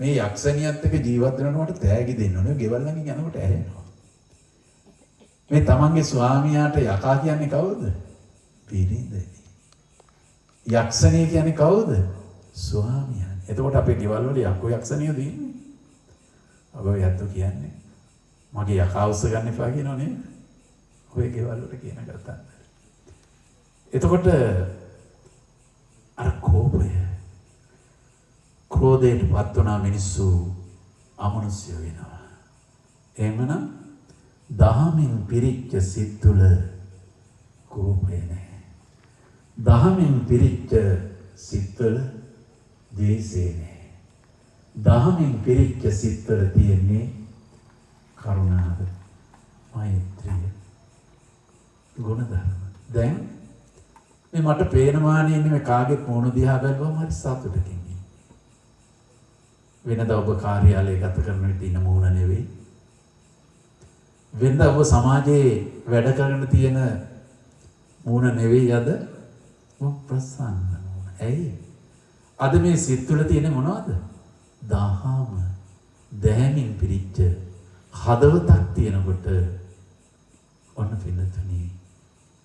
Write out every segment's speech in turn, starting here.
මේ යක්ෂණියත් එක්ක ජීවත් වෙනකොට තෑගි දෙන්න ඕනේ. ගෙවල් ළඟින් යනකොට ඇහෙනවා. මේ තමන්ගේ ස්වාමියාට යකා කියන්නේ කවුද? බිරිඳයි. යක්ෂණිය කියන්නේ කවුද? ස්වාමියා. එතකොට අපේ ගෙවල් වල යක්කෝ යක්ෂණියද ඉන්නේ? ඔබ යද්දෝ කියන්නේ මගේ යකා උස්ස ගන්න එපා කියනෝ නේද? ඔය ගෙවල් වල කියන කතාව. එතකොට අර කෝපය ක්‍රෝධයට පත් වුණා මිනිස්සු අමනුෂ්‍ය වෙනවා. එහෙමනම් දහමින් පිරිච්ච සිත් තුළ කෝපය නැහැ. දහමින් පිරිච්ච සිත් තුළ ද්වේෂය නැහැ. දහමින් පිරිච්ච සිත් තුළ තියෙන්නේ කරුණාව, මෛත්‍රිය, ගුණධර්ම. දැන් මේ මට පේන මානෙ ඉන්නේ මේ කාගෙත් මොන දිහා බැලුවම හරි සතුටකින්. වෙනදා ඔබ කාර්යාලය ගත කරන විට ඉන්න මූණ නෙවෙයි. වෙනදා ඔබ සමාජයේ වැඩ කරගෙන තියෙන මූණ නෙවෙයි අද ඔබ ප්‍රසන්න මූණ. ඇයි? අද මේ සිත් තුළ තියෙන මොනවද? දහම, දැහැමින් පිරිච්ච හදවතක් තියෙනකොට ඔන්න පින්නතුනි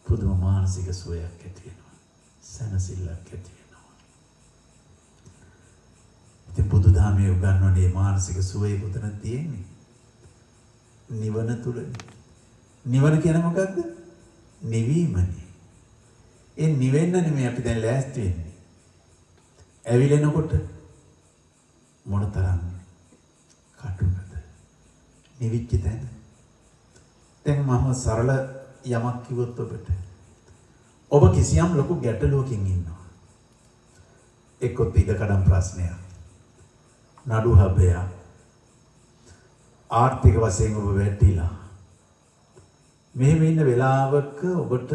පුදුම මානසික සුවයක් ඇති වෙනවා. සැනසෙල්ලක් ඇති වෙනවා. ඉතින් බුදුදහමේ උගන්වන්නේ මානසික සුවය කොතනද තියෙන්නේ? නිවන තුලනේ. නිවන කියන්නේ මොකද්ද? නිවීමනේ. ඒ නිවෙන්න නෙමෙයි අපි දැන් ලෑස්ති වෙන්නේ. ඇවිලෙනකොට මොනතරම් කටුකද? නිවිච්ච තැන. දැන් මම සරල යමක් කිව්වොත් ඔබ කිසියම් ලොකු ගැටලුවකින් ඉන්නවා. එක්කොත් ඉඩකඩම් ප්‍රශ්නයක්, නඩු හබයක්, ආර්ථික වශයෙන් ඔබ වැටිලා. මෙහෙම ඉන්න වෙලාවක ඔබට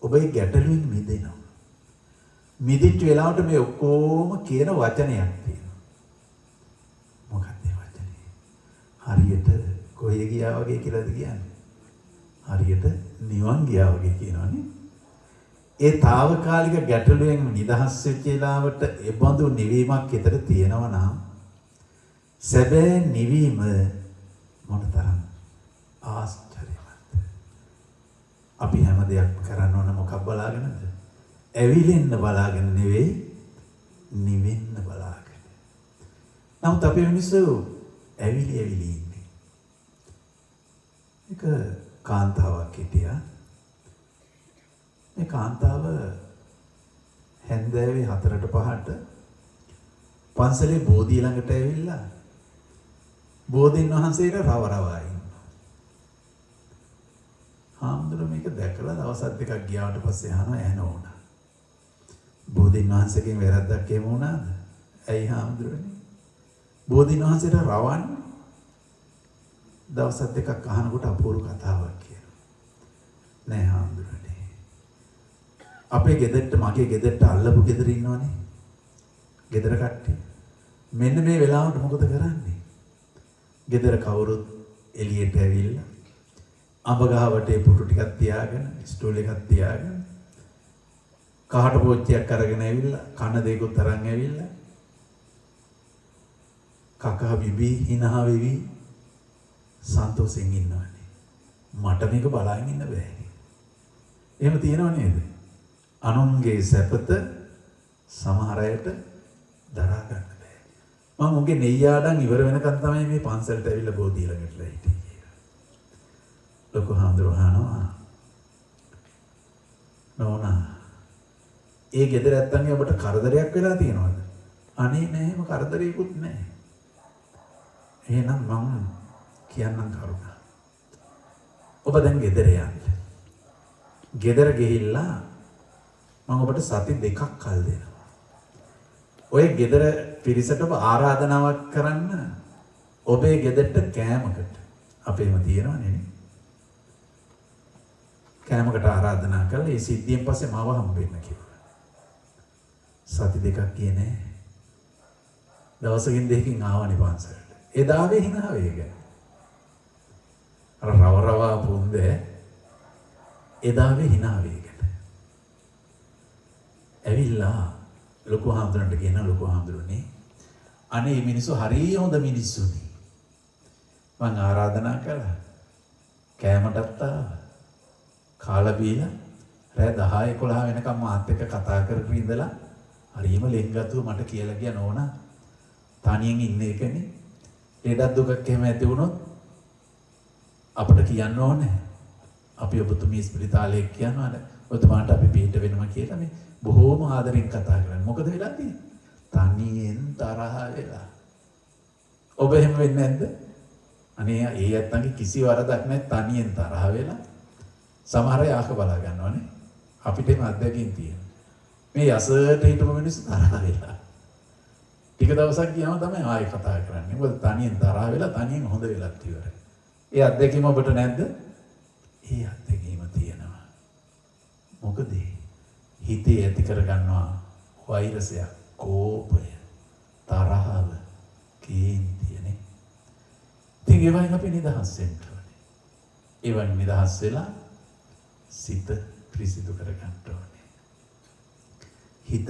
ඔබේ ගැටලුවෙන් මිදෙනවා. මිදිච්ච වෙලාවට මේ ඔක්කොම කියන වචනයක් තියෙනවා. මොකක්ද ඒ වචනේ? හරියට කොහෙ ගියා වගේ කියලාද කියන්නේ? හරියට නිවන් ගියා වගේ කියනවනේ. ඒ తాවකාලික ගැටලුවෙන් නිදහස් වෙච්ච වෙලාවට ඒ බඳු නිවීමක් හිතට තියෙනවා නම් සැබෑ නිවීම මොනතරම් ආශ්චර්යවත්. අපි හැම දෙයක් කරන්න ඕන මොකක් බලාගෙනද? ඇවිලෙන්න බලාගෙන නෙවෙයි, නිවෙන්න බලාගෙන. නමුත් අපේ මිනිස්සු ඇවිලි ඉන්නේ. ඒක කාන්තාවක් හිටියා. මේ කාන්තාව හැන්දෑවේ 4ට 5ට පන්සලේ බෝධිය ළඟට ඇවිල්ලා බෝධින් වහන්සේට රවරවා ඉන්නවා. හාමුදුරුවෝ මේක දැකලා දවස් දෙකක් ගියාට පස්සේ අහනවා ඇහෙන වුණා. බෝධින් වහන්සේගෙන් වැරද්දක් එහෙම වුණාද? ඇයි හාමුදුරුවනේ? බෝධින් වහන්සේට රවන්නේ දවස් දෙකක් අහනකොට අපූර්ව කතාවක් කියනවා. නෑ හාමුදුරුවනේ. අපේ ගෙදරට මගේ ගෙදරට අල්ලපු ගෙදර ඉන්නවනේ. ගෙදර කට්ටිය. මෙන්න මේ වෙලාවට මොකද කරන්නේ? ගෙදර කවුරුත් එළියට ඇවිල්ලා අඹ ගහ වටේ පුටු ටිකක් තියාගෙන, ස්ටූල් එකක් තියාගෙන, කහට පෝච්චියක් අරගෙන ඇවිල්ලා, කන දෙකකුත් අරන් ඇවිල්ලා, කකා බිබී හිනහ වෙවි සන්තෝෂෙන් ඉන්නවනේ. මට මේක බලාගෙන ඉන්න බෑ. එහෙම තියෙනව නේද? අනුන්ගේ සැපත සමහර අයට දරා ගන්න බෑ. මම උගේ නෙయ్యාඩන් ඉවර වෙනකන් තමයි මේ පන්සලට ඇවිල්ලා බෝධිය ළඟට හිටියේ කියලා. ලොකු හාමුදුරුවෝ නෝනා ඒ ගෙදර ඇත්තන්ගේ ඔබට කරදරයක් වෙලා තියෙනවද? අනේ නෑ, එහෙම කරදරයක්වත් නෑ. එහෙනම් මම කියන්නම් කරුණා. ඔබ දැන් ගෙදර යන්න. ගෙදර ගිහිල්ලා මම ඔබට සති 2ක් කල් දෙනවා. ඔය ගෙදර පිරිසට ඔබ ආරාධනාවක් කරන්න ඔබේ ගෙදරට කෑමකට. අපේම තියෙනවනේ නේ. කෑමකට ආරාධනා කළා. ඒ සිද්ධියෙන් පස්සේ මාව හම්බෙන්න කිව්වා. සති 2ක් ගියේ නෑ. දවසකින් දෙකකින් ආවනේ පන්සලට. එදාවේ hina වේගන. අර රවරවා පුන්දේ එදාවේ hina වේගන. ඇවිල්ලා ලොකු හාමුදුරන්ට කියන ලොකු හාමුදුරනේ අනේ මේ මිනිස්සු හරිය හොඳ මිනිස්සුනේ. මං ආරාධනා කළා. කෑමටත් කාලා බීලා රෑ 10 11 වෙනකම් මාත් එක්ක කතා කරගෙන ඉඳලා හරියම ලෙන්ගතුව මට කියලා ගියා නෝනා තනියෙන් ඉන්න එකනේ. ලෙඩක් දුකක් එහෙම ඇති වුණොත් අපිට කියන්න ඕනේ. අපි ඔබතුමී ස්පිරිතාලේ කියනවා ඔබතුමාට අපි පිට වෙනවා කියලා මේ බොහෝම ආදරෙන් කතා කරන්නේ. මොකද වෙලා තියෙන්නේ? තනියෙන් තරහ වෙලා. ඔබ එහෙම වෙන්නේ නැද්ද? අනේ ඒ ඇත්තන්ගේ කිසි වරදක් නැහැ තනියෙන් තරහ වෙලා. සමහර අය ආක බලා ගන්නවනේ. අපිට එම අත්දැකීම් තියෙනවා. මේ යසට හිටපු මිනිස්සු තරහ වෙලා. ටික දවසක් ගියාම තමයි ආයෙ කතා කරන්නේ. මොකද තනියෙන් තරහ වෙලා තනියෙන් හොඳ වෙලත් ඉවරයි. ඒ අත්දැකීම ඔබට නැද්ද? ඒ අත්දැකීම තියෙනවා. මොකද හිතේ ඇති කරගන්නවා වෛරසයක්, කෝපය, තරහව, කේන්තියනේ. ඉතින් ඒවයින් අපි නිදහස් වෙන්න ඕනේ. ඒවයින් නිදහස් වෙලා සිත පිරිසිදු කරගන්න ඕනේ. හිතට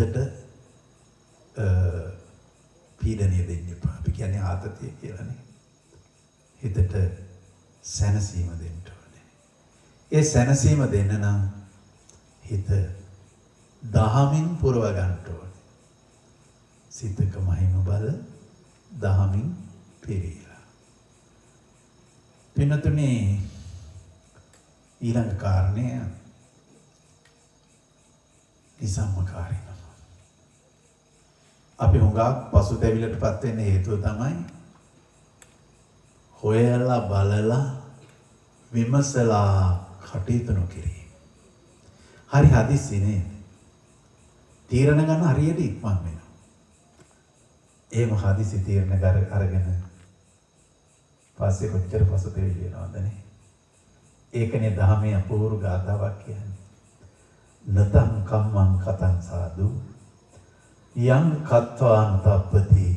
පීඩනය දෙන්න එපා. අපි කියන්නේ ආතතිය කියලානේ. හිතට සැනසීම දෙන්න ඕනේ. ඒ සැනසීම දෙන්න නම් හිත දහමින් පුරව ගන්න ඕනේ. සිතක මහිම බල දහමින් පිරීලා. පින්නතුනේ ඊළඟ කාරණය නිසම්මකාරීකම. අපි හුඟක් පසුතැවිල්ලටපත් වෙන්න හේතුව තමයි හොයලා බලලා විමසලා කටයුතු නොකිරීම. හරි හදිස්සි නේද? තීරණ ගන්න හරියට ඉක්මන් වෙනවා. එහෙම හදිස්සි තීරණ අරගෙන පස්සේ කොච්චර පසුතැවිලි වෙනවද නේ? ඒකනේ ධර්මයේ අපූර්ව ගාථාවක් කියන්නේ. නතං කම්මං කතං සාදු යං කත්වාන් තප්පති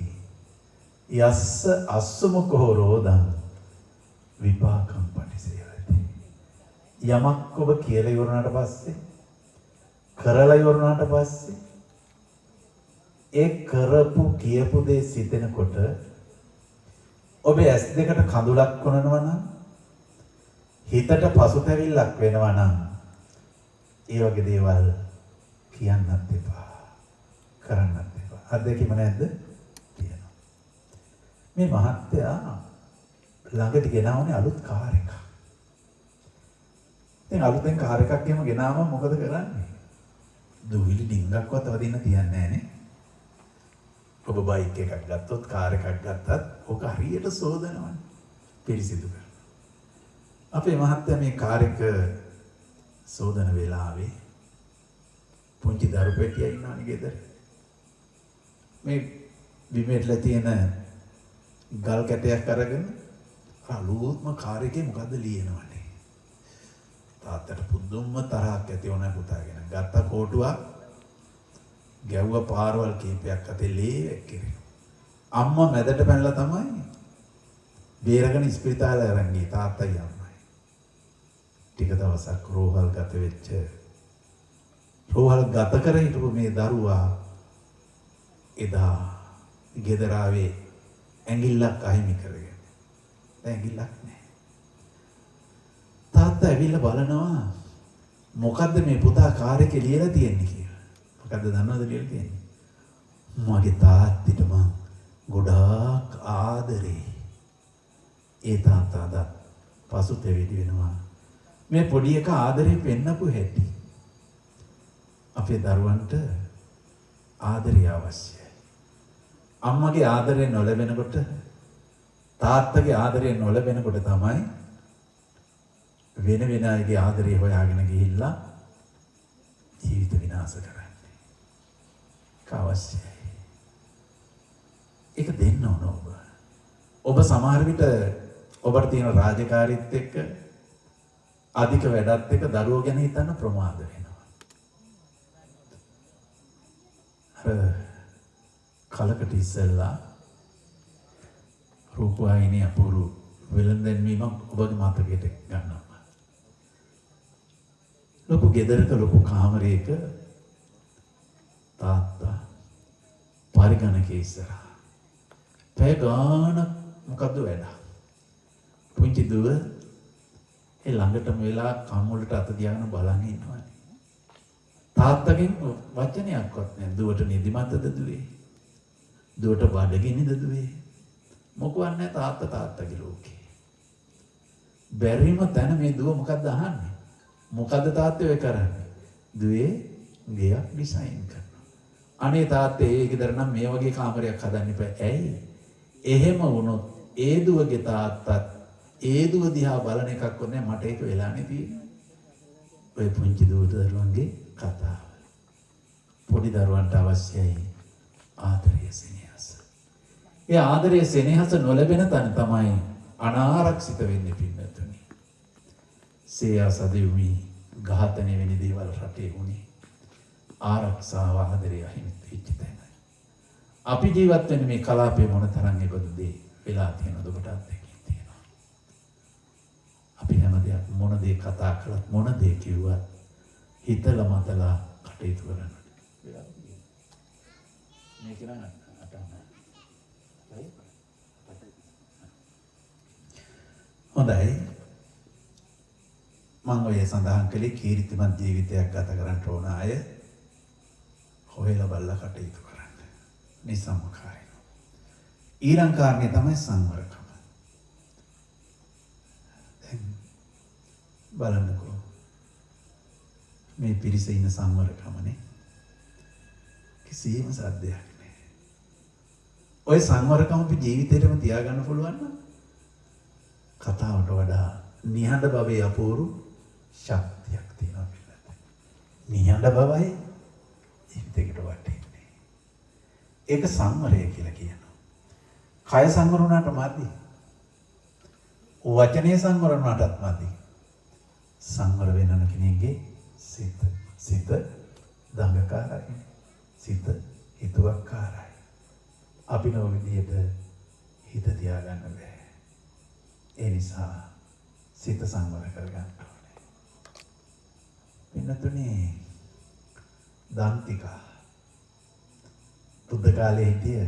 යස්ස අස්සමුකෝ රෝදං විපාකම් පටිසේවති. යමක් ඔබ කියලා ඉවරනාට පස්සේ කරලා ඉවරනාට පස්සේ ඒ කරපු කියපු දේ සිතෙනකොට ඔබ ඇස් දෙකට කඳුලක් කොනනවා නම් හිතට පසුතැවිල්ලක් වෙනවා නම් ඒ වගේ දේවල් කියන්නත් එපා. කරන්නත් එපා. අත්දැකීම නැද්ද? තියෙනවා. මේ මහත්තයා ළඟට ගෙනාවනේ අලුත් කාර් එකක්. දැන් අලුතෙන් කාර් එකක් එහෙම ගෙනාවම මොකද කරන්නේ? දුවිලි ඩිංගක්වත් වදින්න තියන්නේ නැහනේ. ඔබ බයික් එකක් ගත්තොත් කාර් එකක් ගත්තත් ඔක හරියට සෝදනවනේ. පිරිසිදු කරනවා. අපේ මහත්තයා මේ කාර් එක සෝදන වෙලාවේ පුංචි දරු පෙට්ටියක් ඉන්නවනේ ගෙදර. මේ බිමේట్లా තියෙන ගල් කැටයක් අරගෙන අලුත්ම කාර් එකේ මොකද්ද ලියනවනේ. තාත්තට පුදුම තරහක් ඇති වුණා පුතාගෙන. ගත්ත කෝටුවක් ගැව්ව පාරවල් කීපයක් අතේ ලේ එක්කේ. අම්මා මැදට පැනලා තමයි බේරගෙන ඉස්පිරිතාලේ අරන් ගියේ තාත්තයි අම්මයි. ටික දවසක් රෝහල් ගත වෙච්ච රෝහල් ගත කර හිටපු මේ දරුවා එදා ගෙදර ආවේ ඇඟිල්ලක් අහිමි කරගෙන. දැන් ඇඟිල්ලක් නැහැ. තාත්තා ඇවිල්ලා බලනවා මොකද්ද මේ පුතා කාර් එකේ ලියලා තියෙන්නේ කියලා. මොකද්ද දන්නවද ලියලා තියෙන්නේ? මගේ තාත්තිට මං ගොඩාක් ආදරේ. ඒ තාත්තාද පසුතැවිලි වෙනවා. මේ පොඩි එක ආදරේ පෙන්නපු හැටි. අපේ දරුවන්ට ආදරය අවශ්‍යයි. අම්මගේ ආදරය නොලැබෙනකොට තාත්තගේ ආදරය නොලැබෙනකොට තමයි වෙන අයගේ ආදරය හොයාගෙන ගිහිල්ලා ජීවිත විනාශ කරන්නේ. ඒක අවශ්‍යයි. ඒක දෙන්න ඕන ඔබ. ඔබ සමහර විට ඔබට තියෙන රාජකාරීත් එක්ක අධික වැඩත් එක්ක දරුවෝ ගැන හිතන්න ප්‍රමාද වෙනවා. කලකට ඉස්සෙල්ලා රූපවාහිනිය අපූර්ව වෙළඳැන්වීමක් ඔබගේ මතකයට ගන්නවා. ලොකු ගෙදරක ලොකු කාමරයක තාත්තා පරිගණකයේ ඉස්සරහා පැය ගානක් මොකද්ද වැඩ? පුංචි දුව ඒ ළඟටම වෙලා කම්මුලට අත තියාගෙන බලන් ඉන්නවා. තාත්තගෙන් වචනයක්වත් නැහැ. දුවට නිදිමතද දුවේ? දුවට බඩගිනිද දුවේ? මොකවත් නැහැ තාත්තගේ ලෝකේ. බැරිම තැන මේ දුව මොකද්ද අහන්නේ? මොකද්ද තාත්තේ ඔය කරන්නේ? දුවේ ගෙයක් ඩිසයින් කරනවා. අනේ තාත්තේ ඒ ගෙදර නම් මේ වගේ කාමරයක් හදන්න එපා. ඇයි? එහෙම වුණොත් ඒ දුවගේ තාත්තත් ඒ දුව දිහා බලන එකක් වුණේ මට ඒක වෙලානේ තියෙන්නේ. ඔය පුංචි දරුවන්ගේ කතාව. පොඩි දරුවන්ට අවශ්‍යයි ආදරය සෙනෙහස. ඒ ආදරය සෙනෙහස නොලැබෙන තැන තමයි අනාරක්ෂිත වෙන්නේ පින්නතුනි. සේයා සදෙව්වි ඝාතනය වෙන දේවල් රටේ වුණේ ආරක්ෂාව ආදරය අහිමි වෙච්ච තැන. අපි ජීවත් වෙන්නේ මේ කලාපයේ මොන තරම් ඒබඳු දේ වෙලා තියෙනවද ඔබට අත්දැකීම් තියෙනවා. අපි හැම දෙයක් මොන දේ කතා කළත් මොන දේ කිව්වත් හිතලා මතලා කටයුතු කරන්න. මේක නෑ හොඳයි. මම ඔය සඳහන් කළේ කීර්තිමත් ජීවිතයක් ගත කරන්න ඕන අය හොයලා බලලා කටයුතු කරන්න. නිසම්කාරී. ඊළඟ කාරණේ තමයි සංවරකම. දැන් බලන්නකෝ මේ පිරිසේ ඉන්න සංවරකමනේ කිසිම සද්දයක් නැහැ. ඔය සංවරකම අපි ජීවිතේටම තියාගන්න පුළුවන් නම් කතාවට වඩා නිහඬ බවේ අපූර්ව ශක්තියක් තියෙනවා කියලා. නිහඬ බවයි ජීවිතයකට වටින්නේ. ඒක සංවරය කියලා කියනවා. කය සංවර වුණාට මදි. වචනේ සංවර වුණාටත් මදි. සංවර වෙනන කෙනෙක්ගේ සිත දඟකාරයි. සිත හිතුවක්කාරයි. අපි නෝ විදියට හිත තියාගන්න බෑ. ඒ නිසා සිත සංවර කරගන්න ඕනේ. පින්නතුනේ දන්තිකා බුද්ධ කාලේ හිටිය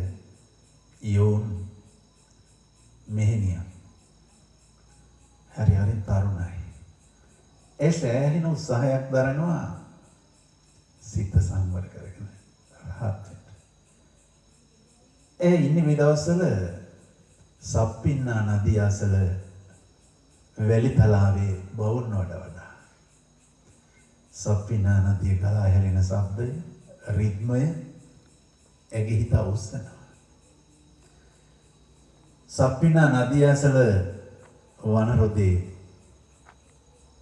යෝන් මෙහෙණිය. හරි තරුණයි. ඒ සෑහෙන උත්සාහයක් දරනවා සිත සංවර කරගෙන රහත් වෙන්න. ඒ ඉන්නේ මේ දවස්වල සප්පින්නා නදිය අසල වැලි තලාවේ බවුන්නට වඩා සප්පින්නා නදිය ගලා හැලෙන ශබ්දය රිද්මය ඇගේ හිත අවුස්සනවා. සප්පින්නා නදිය අසල වනරොදේ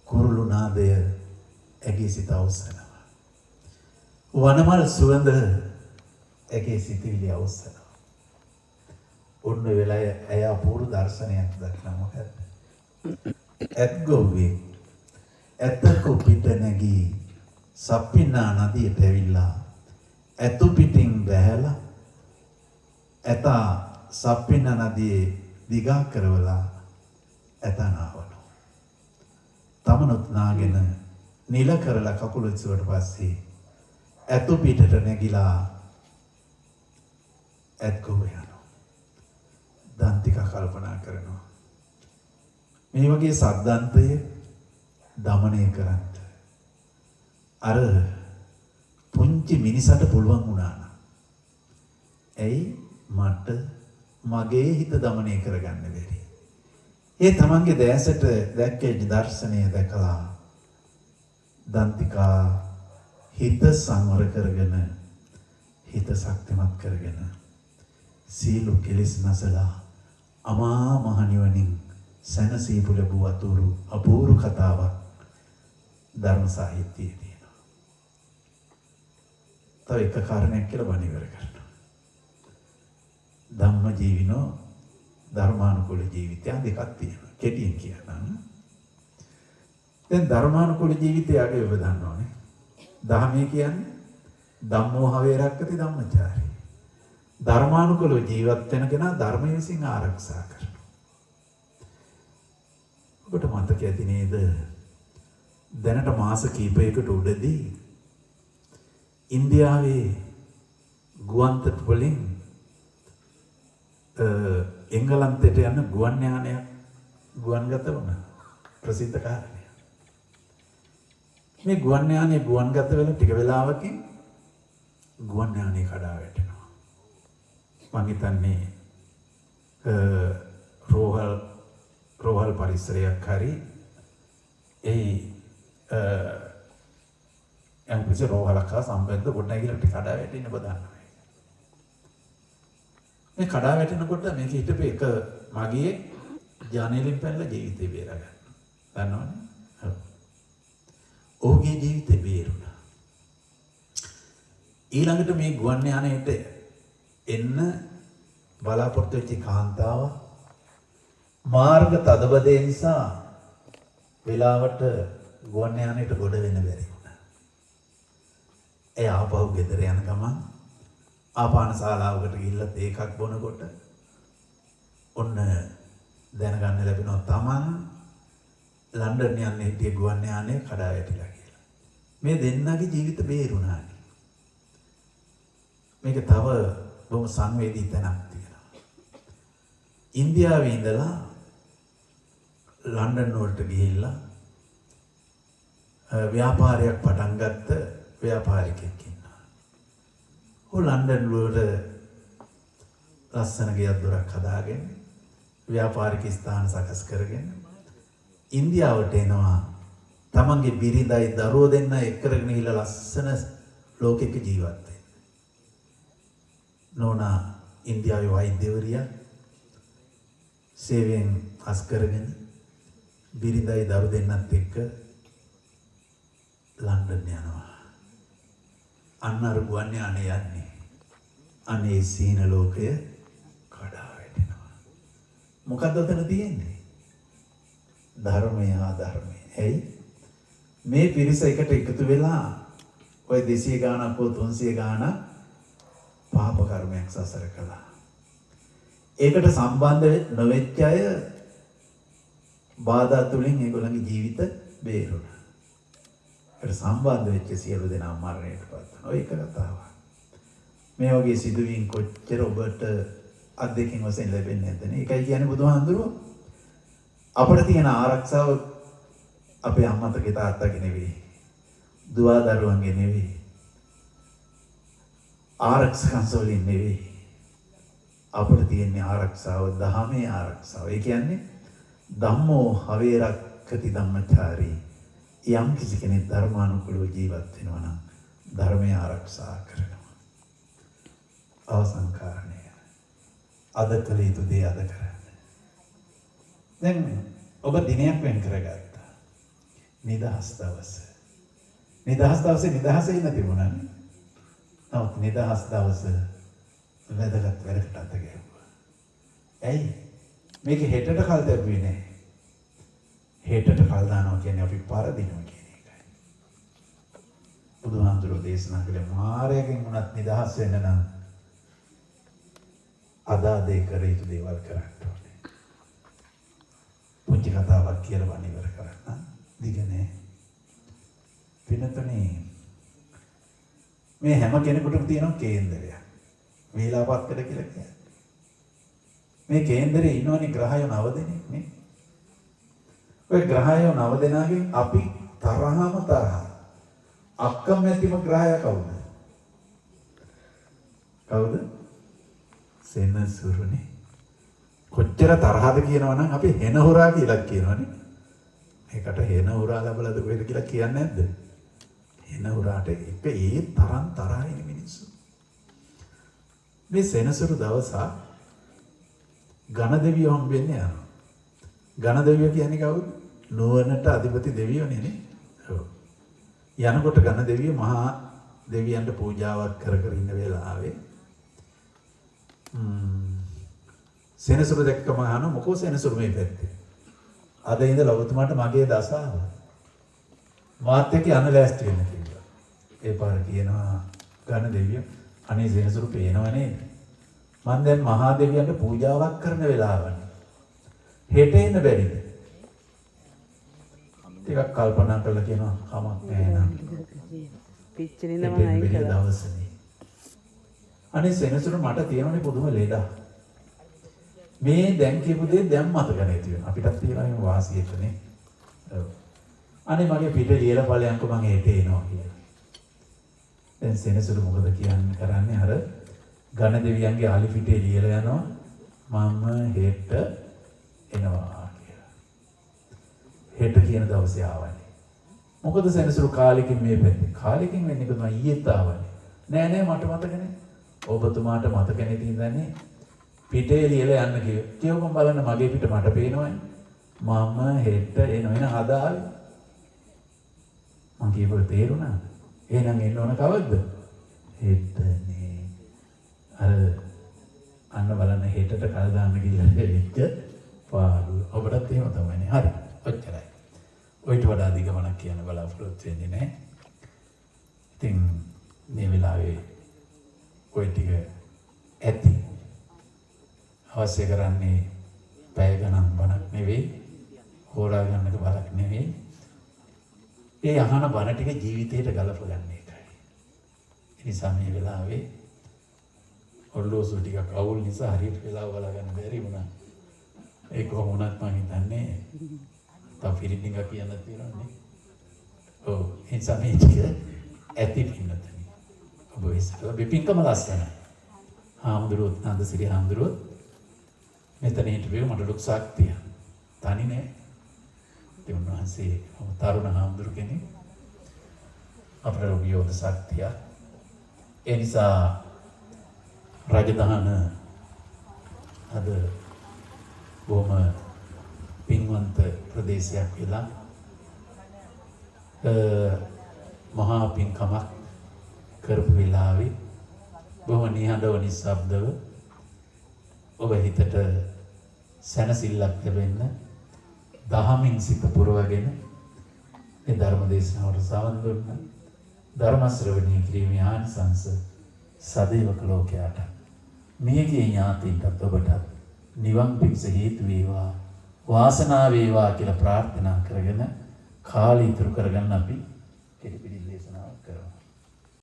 කුරුළු නාදය ඇගේ සිත අවුස්සනවා. වනමල් සුවඳ ඇගේ සිතවිලි අවුස්සනවා. ඔන්න වෙලාවේ ඇය අපූර්ව දර්ශනයක් දක්නා මොකද? ඇත් ගොව්වේ ඇතක පිට නැගී සප්පිනා නදියට ඇවිල්ලා ඇතු පිටින් බැහැලා ඇතා සප්පිනා නදියේ දිගා කරවලා ඇතනාවලු. තමනුත් නාගෙන නිල කරලා කකුල ඉස්සුවට පස්සේ ඇතු පිටට නැගිලා ඇත් ගොව්වේ දන්තිකා කල්පනා කරනවා. මේ වගේ සද්දන්තය දමනය කරන්න අර පුංචි මිනිසට පුළුවන් වුණා නම් ඇයි මට මගේ හිත දමනය කරගන්න බැරි? ඒ තමන්ගේ දැසට දැක්කේ දර්ශනය දැකලා දන්තිකා හිත සංවර කරගෙන හිත ශක්තිමත් කරගෙන සීලු කෙලෙස් නැසලා අමා මහ නිවනින් සැනසීපු ලැබූ අපූර්ව කතාවක් ධර්ම සාහිත්‍යයේ තියෙනවා. තව එක කාරණයක් කියලා බණ ඉවර කරනවා. ධම්ම ජීවිනෝ ධර්මානුකූල ජීවිතය දෙකක් තියෙනවා. කෙටියෙන් කියනනම් දැන් ධර්මානුකූල ජීවිතය අගේ ඔබ දන්නවනේ. ධර්මයේ කියන්නේ ධම්මෝ හවේ රක්කති ධම්මචාරී. ධර්මානුකූලව ජීවත් වෙන කෙනා ධර්මයේ විසින් ආරක්ෂා කරනවා. ඔබට මතක ඇති නේද? දැනට මාස කිහිපයකට උඩදී ඉන්දියාවේ ගුවන්තොටුපළින් එංගලන්තයට යන ගුවන් යානයක් ගුවන්ගත වුණා. ප්‍රසිද්ධ කාරණය. මේ ගුවන් යානය ගුවන්ගත වෙලා ටික වෙලාවකින් ගුවන් යානය කඩා වැටෙනවා. මං හිතන්නේ රෝහල් පරිසරයක් හරි යම් කිසි රෝහලක සම්බන්ධ ගොඩනැගිල්ලට කඩා වැටෙන්න බදන්නවා. මේ කඩා වැටෙනකොට මේක හිටපු එක මගේ ජානේලින් පැනලා ජීවිතේ බේරගන්න. දන්නවනේ? ඔව්. ඔහුගේ ජීවිතේ බේරුණා. ඊළඟට මේ ගුවන් යානයට එන්න බලාපොරොත්තු වෙච්ච කාන්තාව මාර්ග තදබදේ නිසා වෙලාවට ගුවන් යානයට ගොඩ වෙන්න බැරි වුණා. ඒ ආපහු ගෙදර යන ගමන් ආපාන ශාලාවකට ගිහිල්ලා ඒකක් බොනකොට ඔන්න දැනගන්න ලැබෙනවා තමන් ලන්ඩන් යන්නේ හිටිය ගුවන් යානය කඩා වැටිලා කියලා. මේ දෙන්නගේ ජීවිත බේරුණානේ. මේක තව බොහොම සංවේදී තැනක් තියෙනවා. ඉන්දියාවේ ඉඳලා ලන්ඩන් වලට ගිහිල්ලා ව්‍යාපාරයක් පටන් ගත්ත ව්‍යාපාරිකයෙක් ඉන්නවා. ਉਹ ලන්ඩන් වල ලස්සන ගෙයක් දොරක් හදාගෙන ව්‍යාපාරික ස්ථාන සකස් කරගෙන ඉන්දියාවට එනවා. තමන්ගේ බිරිඳයි දරුවෝ දෙන්න එක්කරගෙන ගිහිල්ලා ලස්සන ලෝකෙක ජීවත් වෙන්න. නෝනා ඉන්දියාවේ වෛද්‍යවරියක් සේවයෙන් අස් කරගෙන බිරිඳයි දරු දෙන්නත් එක්ක ලන්ඩන් යනවා. අන්න අර ගුවන් යානේ යන්නේ. අනේ සීන ලෝකය කඩා වැටෙනවා. මොකද්ද උතන තියෙන්නේ? ධර්මය ආධර්මය. ඇයි? මේ පිරිස එකට එකතු වෙලා ඔය 200 ගාණක් හෝ 300 ගාණක් පාප කර්මයක් සසර කළා. ඒකට සම්බන්ධ නොවෙච්ච අය බාධා තුලින් ඒගොල්ලන්ගේ ජීවිත බේරුණා. ඒකට සම්බන්ධ වෙච්ච සියලු දෙනා මරණයට පත් වෙනවා. ඔය එක කතාවක්. මේ වගේ සිදුවීම් කොච්චර ඔබට අත්දැකීම් වශයෙන් ලැබෙන්නේ නැද්ද නේ? ඒකයි කියන්නේ බුදුහාඳුරෝ අපිට තියෙන ආරක්ෂාව අපේ අම්මතගේ තාත්තගේ නෙවෙයි. දුව දරුවන්ගේ නෙවෙයි. ආරක්ෂකන්සෝලින් නෙවෙයි. අපිට තියෙන ආරක්ෂාව දහමේ ආරක්ෂාව. ඒ කියන්නේ ධම්මෝ හවේරක්කති ධම්මචාරී. යම් කිසි කෙනෙක් ධර්මානුකූලව ජීවත් වෙනවා නම් ධර්මය ආරක්ෂා කරනවා. අවසන් කාරණය. අද කළ යුතු දේ අද කරන්න. දැන් ඔබ දිනයක් වෙන් කරගත්තා. නිදහස් දවස. නිදහස් දවසේ නිදහසේ ඉන්න තිබුණානේ. නමුත් නිදහස් දවස වැදගත් වැඩකට අත ගැහුවා. ඇයි? මේක හෙටට කල් දැබුවේ නෑ. හෙටට කල් දානවා කියන්නේ අපි පරදිනවා කියන එකයි. බුදුහාමුදුරුවෝ දේශනා කළේ මායයෙන් උනත් නිදහස් වෙන්න නම් අදාදේ කර යුතු දේවල් කරන්න ඕනේ. පුංචි කතාවක් කියලා වань ඉවර කරන්න. දිගනේ. පිනතනේ මේ හැම කෙනෙකුටම තියෙන කේන්දරයක්. වේලාපත්තර කියලා කියන්නේ. මේ කේන්දරේ ඉන්නවනේ ග්‍රහයෝ 9 දෙනෙක් නේ. ඔය ග්‍රහයෝ 9 දෙනාගෙන් අපි තරහම තරහ. අකමැතිම ග්‍රහය කවුද? කවුද? සෙනසුරුනේ. කොච්චර තරහද කියනවනම් අපි හෙන හොරා කියලා කියනවනේ. ඒකට හෙන හොරා ලැබලාද කොහෙද කියලා කියන්නේ නැද්ද? හෙන හොරාට එක ඒ තරම් තරහින් මිනිස්සු. මේ සෙනසුරු දවස ඝන දෙවියෝ හම්බෙන්නේ යනවා. ඝන දෙවියෝ කියන්නේ කවුද? නුවණට අධිපති දෙවියෝනේ නේ. ඔව්. යනකොට ඝන දෙවියෝ මහා දෙවියන්ට පූජාවක් කර කර ඉන්න වෙලාවේ සෙනසුරු දැක්කම අහන මොකෝ සෙනසුරු මේ පැත්තේ. අද ඉඳලා ඔබතුමාට මගේ දසාව. මාත් එක්ක යන්න ලෑස්ති වෙන්න කිව්වා. ඒ පාර කියනවා ඝන දෙවියෝ අනේ සෙනසුරු පේනව නේද? මං දැන් මහා දෙවියන්ට පූජාවක් කරන වෙලාවනේ. හෙට එන්න බැරිද? ටිකක් කල්පනා කරලා කියනවා කමක් නැහැ නං. පිච්චෙනින්ම නයි කළා. අනේ සෙනසුරු මට තියෙනනේ පුදුම ලෙඩක්. මේ දැන් කියපු දේ දැන් මතක නැති වෙනවා. අපිටත් තියෙනවා මේ වාසියටනේ. ඔව්. අනේ මගේ පිටේ ලියලා ඵලයන්ක මම හෙට එනවා කියලා. දැන් සෙනසුරු මොකද කියන්නේ කරන්නේ අර ඝන දෙවියන්ගේ ආලි පිටේ ලියලා යනවා මම හෙට එනවා කියලා. හෙට කියන දවසේ ආවනේ. මොකද සෙනසුරු කාලෙකින් මේ පැත්තේ. කාලෙකින් වෙන්නේ කොහොමද ඊයේත් ආවනේ. නෑ මට මතක නෑ. ඔබතුමාට මතක නැති ඉඳන්නේ පිටේ ලියලා යන්න කිව්වා. කියවම බලන්න මගේ පිට මට පේනවනේ. මම හෙට එන හදාවේ. මං කියපුවා තේරුණාද? එහෙනම් එන්න ඕන කවද්ද? හෙටනේ. අර අන්න බලන්න හෙටට කල් දාන්න කියලා වෙච්ච පාඩු. ඔබටත් එහෙම තමයිනේ. හරි. ඔච්චරයි. ඔයිට වඩා අධික මනක් කියන්න බලාපොරොත්තු වෙන්නේ නැහැ. ඉතින් මේ වෙලාවේ ඔය ටික ඇති. අවශ්‍ය කරන්නේ පැය ගණන් බණක් නෙවෙයි. හොරා ගන්නක බලක් නෙවෙයි. ඒ අහන බණ ටික ජීවිතයට ගලප ගන්න එකයි. ඒ නිසා මේ වෙලාවේ ඔර්ලෝසු ටිකක් අවුල් නිසා හරියට වෙලාව බලා ගන්න බැරි වුණා. ඒක කොහොම වුණත් මම හිතන්නේ තව ෆිරිටිංග කියන්න තියෙනවානේ. ඔව් ඒ නිසා මේ ටික ඇති පින්නතනේ. ඔබ ඉස්සරහ බිපින්කම ලස්සන. හාමුදුරුවෝ නන්දසිරි හාමුදුරුවෝ මෙතන හිටපිය මට ලොකු ශක්තිය. තනි නෑ. ඒ උන්වහන්සේ තරුණ හාමුදුරු කෙනෙක්. අපේ රෝගියෝද ශක්තිය. ඒ නිසා රජදහන අද බොහොම පින්වන්ත ප්‍රදේශයක් වෙලා මහා පින්කමක් කරපු වෙලාවේ බොහොම නිහඬව නිස්සබ්දව ඔබ හිතට සැනසෙල්ලක් ලැබෙන්න දහමින් සිත පුරවගෙන මේ ධර්ම දේශනාවට සවන් දුන්න ධර්ම ශ්‍රවණය කිරීමේ ආනිසංස සදේවක ලෝකයාට මියගේ ඥාතීන්ටත් ඔබට නිවන් පිණිස හේතු වේවා වාසනාව වේවා කියලා ප්‍රාර්ථනා කරගෙන කාලය ඉතුරු කරගන්න අපි කෙටි පිළිදේශනාවක් කරමු.